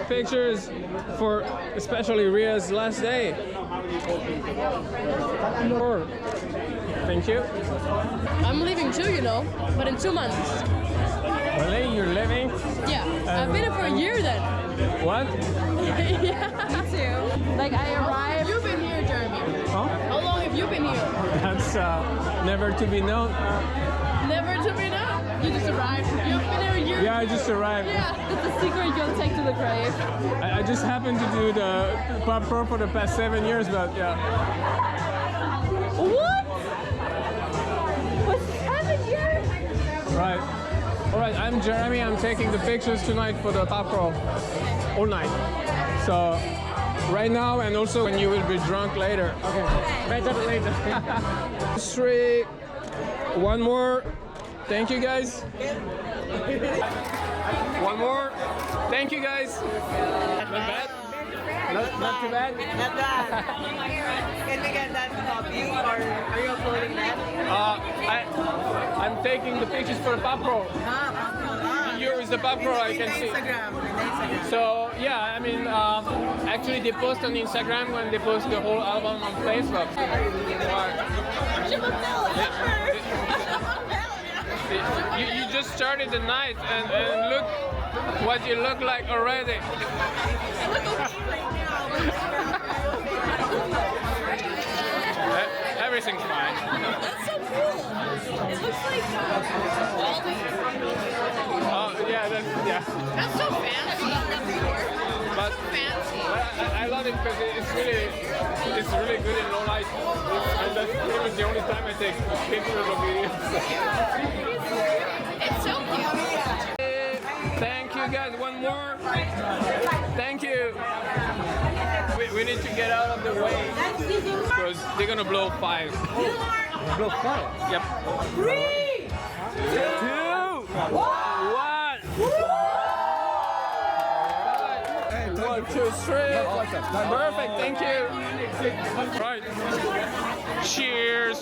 pictures for especially Ria's last day. Thank you. I'm leaving too, you know, but in 2 months. Really? You're leaving? Yeah, I've been here for a year then. What? Yeah, me too. Like I arrived. How long have you been here, Jeremy? Huh? How long have you been here? That's never to be known. Never to be known. You just arrived. You've been here a year. Yeah, I just arrived. Yeah, that's a secret you'll take to the grave. I just happened to do the Pub Crawl for the past 7 years, but yeah. What? For 7 years? Right. All right, I'm Jeremy. I'm taking the pictures tonight for the Pub Crawl. All night. So, right now and also when you will be drunk later. Okay. Better later. 3. One more. Thank you guys. One more. Thank you guys. Not bad? Not too bad? Not bad. Can we get that copy or are you uploading that? I'm taking the pictures for the Pub Crawl. Here is the Pub Crawl, I can see. Instagram. So yeah, I mean, actually they post on Instagram when they post the whole album on Facebook. You just started the night and look what you look like already. Everything's fine. That's so cool. It looks like Oh yeah, That's so fancy. But Fancy. I love it because it's really good in low light, and that's pretty much the only time I take pictures of videos. It's so cute. Thank you guys. One more. Thank you. We need to get out of the way because they're gonna blow 5. Blow 5? Yep. 3, 2, 1. 1, 2, 3. Perfect. Thank you. Right. Cheers.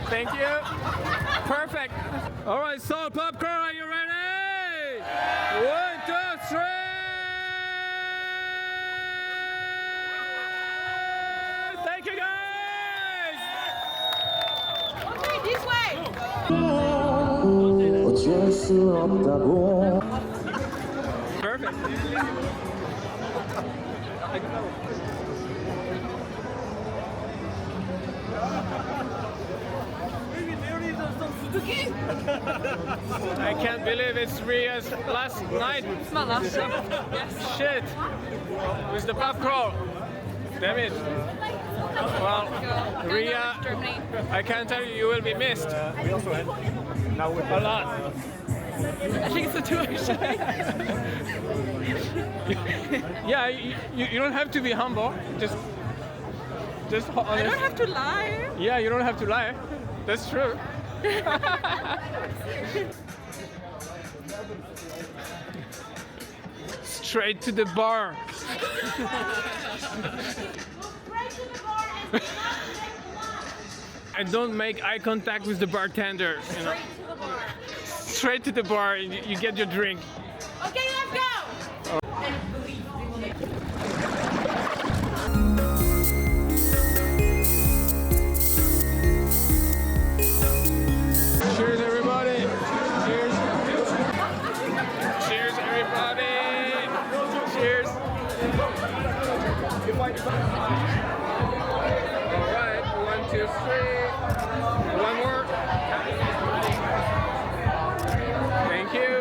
Thank you. Perfect. All right, Seoul Pub Crawl, are you ready? 1, 2, 3. Thank you, guys. Okay, this way. Perfect. I can't believe it's Ria's last night. It's my last show. Yes. Shit. With the Pub Crawl. Damn it. Well, Ria, Germany. I can tell you, you will be missed. We also had now with A lot. I think it's a two-way. Yeah, you don't have to be humble. Just honest. I don't have to lie. Yeah, you don't have to lie. That's true. Straight to the bar. And don't make eye contact with the bartender. You know. Straight to the bar and you get your drink. Okay, let's go. Cheers, everybody. Cheers. Cheers, everybody. Cheers. All right, 1, 2, 3. One more. Thank you.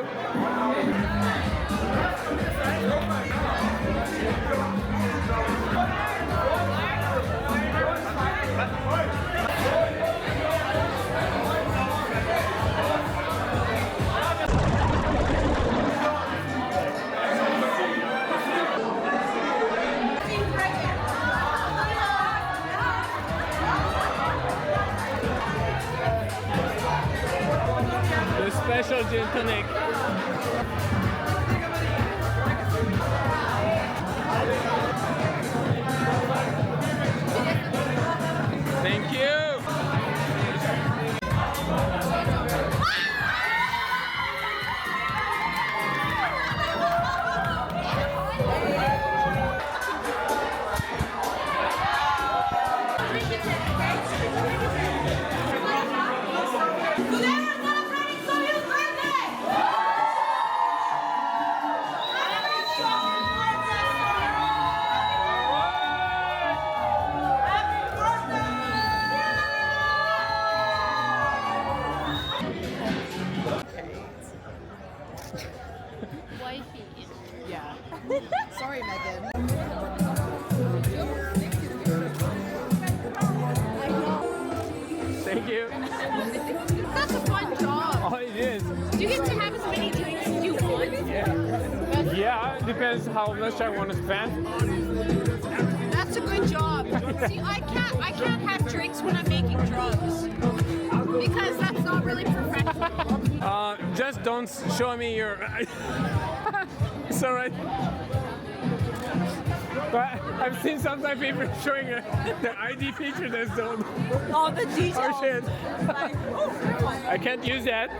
The special gin tonic. Thank you. Wifey. Yeah. Sorry, Megan. Thank you. That's a fun job. Oh, it is. Do you get to have as many drinks as you want? Yeah, it depends how much I want to spend. That's a good job. See, I can't have drinks when I'm making drugs because that's not really professional. Just don't show me your. It's alright. But I've seen sometimes people showing the ID feature that's done. Oh, the details. Oh shit. Like, oh, I can't use that.